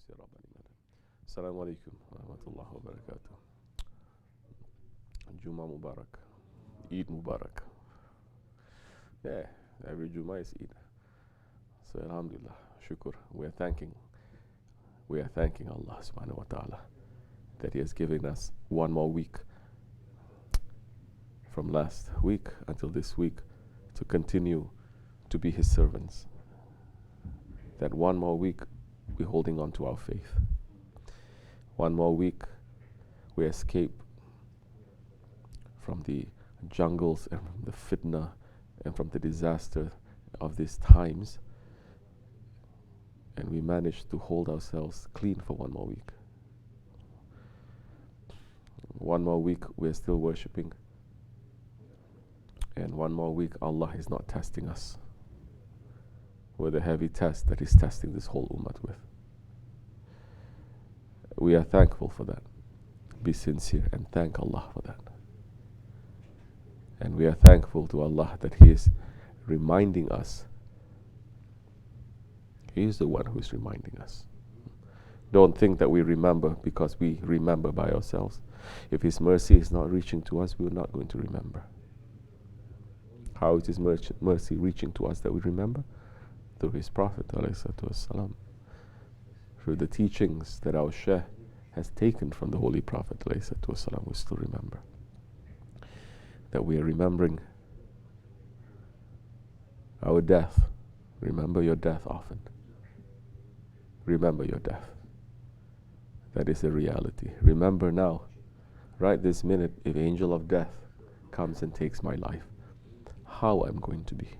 Ya Rabbani Madam. Assalamu alaikum wa rahmatullahi wa barakatuh. Juma Mubarak. Eid Mubarak. Yeah, every Juma is Eid. So Alhamdulillah, Shukr. We are thanking Allah subhanahu wa ta'ala that He has given us one more week from last week until this week to continue to be His servants. That one more week we're holding on to our faith. One more week we escape from the jungles and from the fitna and from the disaster of these times, and we manage to hold ourselves clean for one more week. One more week we're still worshipping, and one more week Allah is not testing us with a heavy test that He's testing this whole ummah with. We are thankful for that. Be sincere and thank Allah for that. And we are thankful to Allah that He is reminding us. He is the one who is reminding us. Don't think that we remember because we remember by ourselves. If His mercy is not reaching to us, we are not going to remember. How is His mercy reaching to us that we remember? Through His Prophet ﷺ, through the teachings that our Shaykh has taken from the Holy Prophet ﷺ, we still remember. That we are remembering our death. Remember your death often. Remember your death. That is a reality. Remember now, right this minute, if angel of death comes and takes my life, how I'm going to be.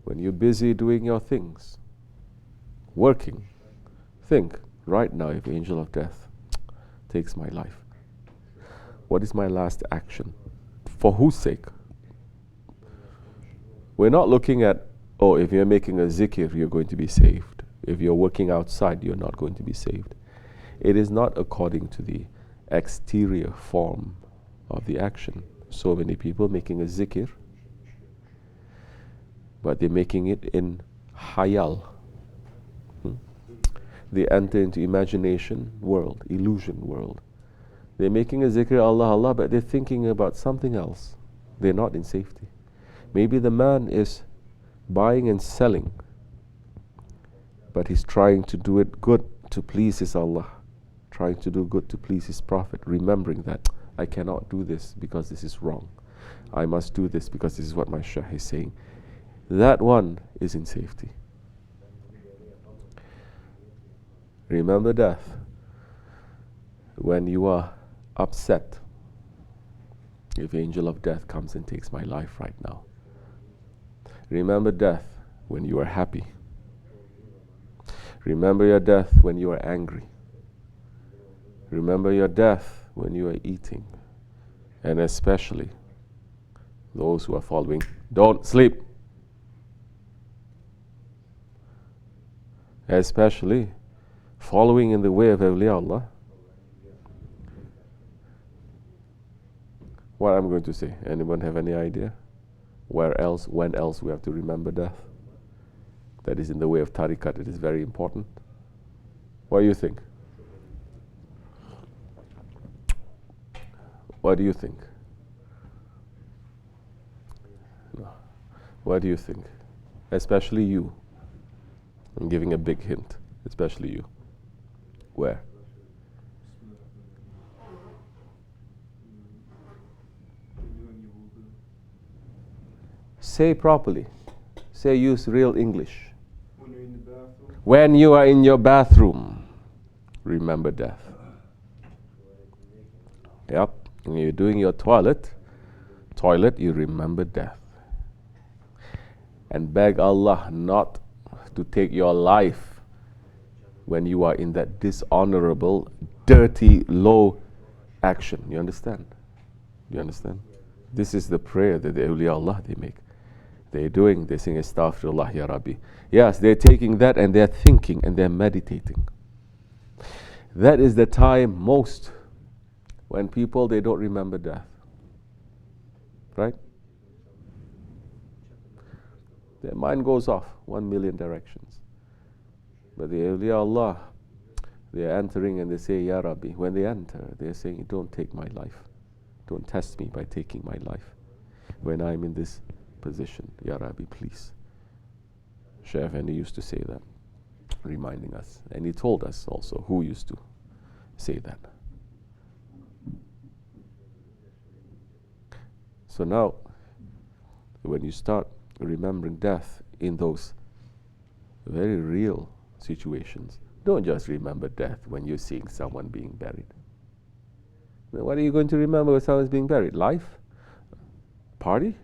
When you're busy doing your things, working, think, right now if angel of death takes my life, what is my last action? For whose sake? We're not looking at, oh, if you're making a zikr, you're going to be saved. If you're working outside, you're not going to be saved. It is not according to the exterior form of the action. So many people making a zikr, but they're making it in hayal. They enter into imagination world, illusion world. They're making a zikr, Allah, Allah, but they're thinking about something else. They're not in safety. Maybe the man is buying and selling, but he's trying to do it good to please his Allah, trying to do good to please his Prophet, remembering that I cannot do this because this is wrong. I must do this because this is what my Shaykh is saying. That one is in safety. Remember death. When you are upset, if angel of death comes and takes my life right now. Remember death when you are happy. Remember your death when you are angry. Remember your death when you are eating. And especially those who are following, don't sleep. Especially following in the way of awliya Allah. What I'm going to say, anyone have any idea? Where else, when else we have to remember death? That is in the way of tariqat, it is very important. What do you think? What do you think? No. What do you think? Especially you. I'm giving a big hint, especially you. Where? Say properly. Say, use real English. When you are in your bathroom, remember death. Yep. When you're doing your toilet, you remember death. And beg Allah not to take your life when you are in that dishonorable, dirty, low action. You understand? You understand? This is the prayer that the awliya Allah they make. They're saying Astaghfirullah Ya Rabbi. Yes, they're taking that and they're thinking and they're meditating. That is the time most when people, they don't remember death. Right? Their mind goes off 1,000,000 directions. But the awliya Allah, they are entering and they say, Ya Rabbi. When they enter, they are saying, don't take my life. Don't test me by taking my life. When I'm in this position, Ya Rabbi, please. Shaykh Effendi used to say that, reminding us. And he told us also who used to say that. So now, when you start remembering death in those very real situations, don't just remember death when you're seeing someone being buried. Now, what are you going to remember when someone's being buried? Life? Party?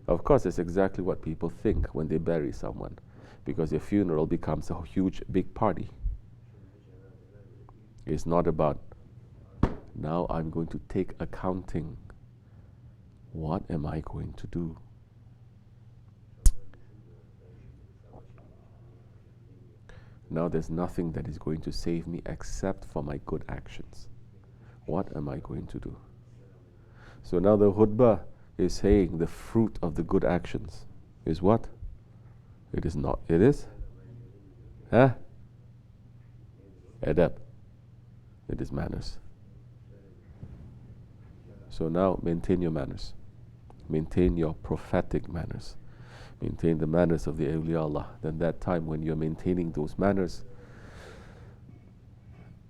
Of course, that's exactly what people think when they bury someone, because their funeral becomes a huge, big party. It's not about, now I'm going to take accounting. What am I going to do? Now there's nothing that is going to save me except for my good actions. What am I going to do? So now the khutbah is saying the fruit of the good actions is what? It is not. It is? Adab. It is manners. So now maintain your manners. Maintain your prophetic manners. Maintain the manners of the awliya Allah. Then that time when you're maintaining those manners,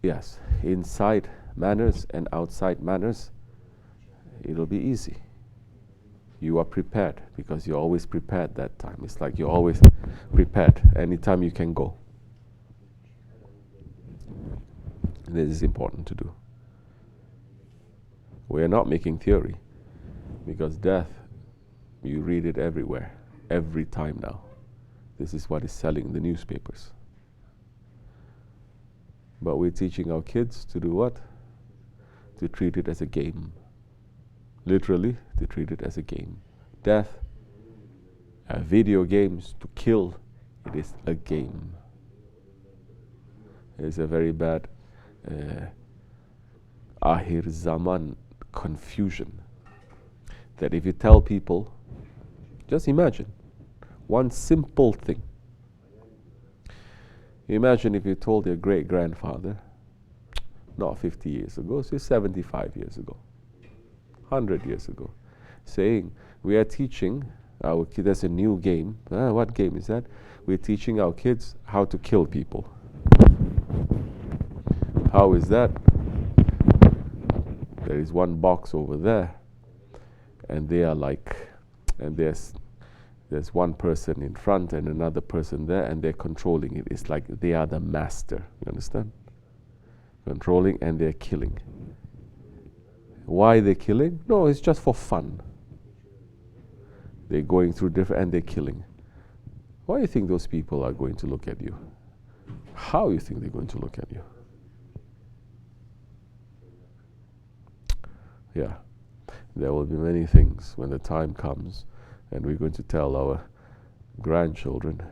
yes, inside manners and outside manners, it'll be easy. You are prepared because you're always prepared that time. It's like you're always prepared anytime you can go. This is important to do. We are not making theory, because death, you read it everywhere, every time now. This is what is selling in the newspapers. But we're teaching our kids to do what? To treat it as a game. Literally, to treat it as a game. Death, video games, to kill, it is a game. It's a very bad Ahir Zaman confusion. That if you tell people, just imagine one simple thing. Imagine if you told your great-grandfather, not 50 years ago, say 75 years ago, 100 years ago, saying, we are teaching our kids, there's a new game. What game is that? We're teaching our kids how to kill people. How is that? There is one box over there, and they are like, and there's one person in front and another person there, and they're controlling it. It's like they are the master. You understand? Controlling, and they're killing. Why they're killing? No, it's just for fun. They're going through different, and they're killing. Why do you think those people are going to look at you? How you think they're going to look at you? Yeah, there will be many things when the time comes, and we're going to tell our grandchildren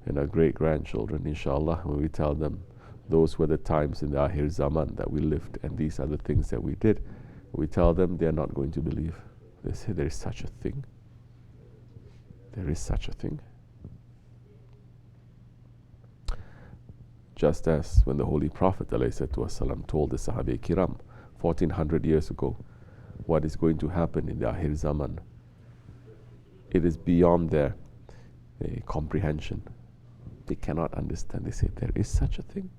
and our great-grandchildren, inshallah, when we tell them those were the times in the Akhir Zaman that we lived, and these are the things that we did. We tell them, they're not going to believe. They say, there is such a thing. There is such a thing. Just as when the Holy Prophet ﷺ told the Sahabi Kiram 1400 years ago what is going to happen in the Akhir Zaman, it is beyond their comprehension. They cannot understand. They say, there is such a thing?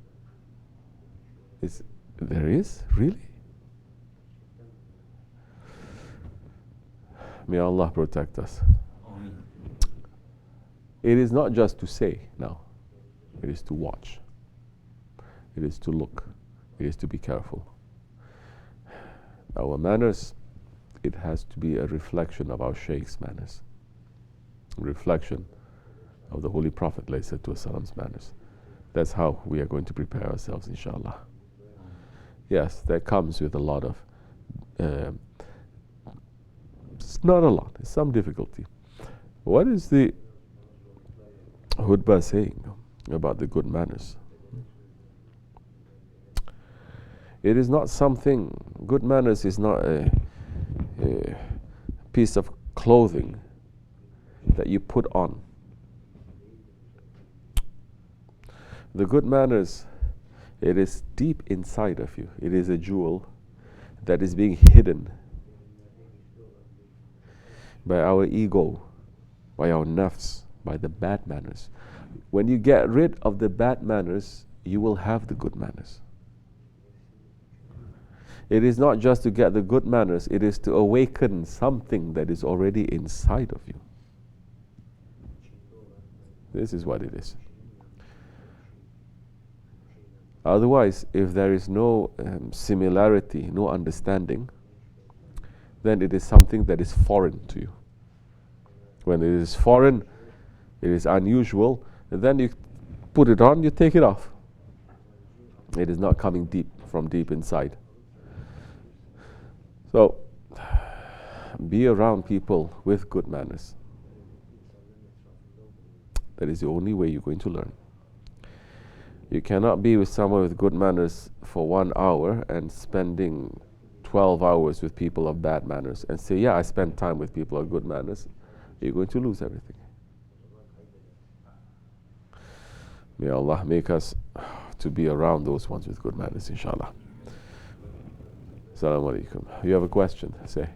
There is? Really? May Allah protect us. It is not just to say now. It is to watch. It is to look. It is to be careful. Our manners, it has to be a reflection of our Shaykh's manners. A reflection of the Holy Prophet ﷺ's manners. That's how we are going to prepare ourselves, inshallah. Yes, that comes with a lot of, it's not a lot, it's some difficulty. What is the khutbah saying about the good manners? It is not something, good manners is not a piece of clothing that you put on. The good manners, it is deep inside of you. It is a jewel that is being hidden by our ego, by our nafs, by the bad manners. When you get rid of the bad manners, you will have the good manners. It is not just to get the good manners, it is to awaken something that is already inside of you. This is what it is. Otherwise, if there is no similarity, no understanding, then it is something that is foreign to you. When it is foreign, it is unusual, and then you put it on, you take it off. It is not coming deep from deep inside. So, be around people with good manners. That is the only way you're going to learn. You cannot be with someone with good manners for 1 hour and spending 12 hours with people of bad manners and say, yeah, I spent time with people of good manners. You're going to lose everything. May Allah make us to be around those ones with good manners, inshallah. Assalamu alaikum. You have a question? Say.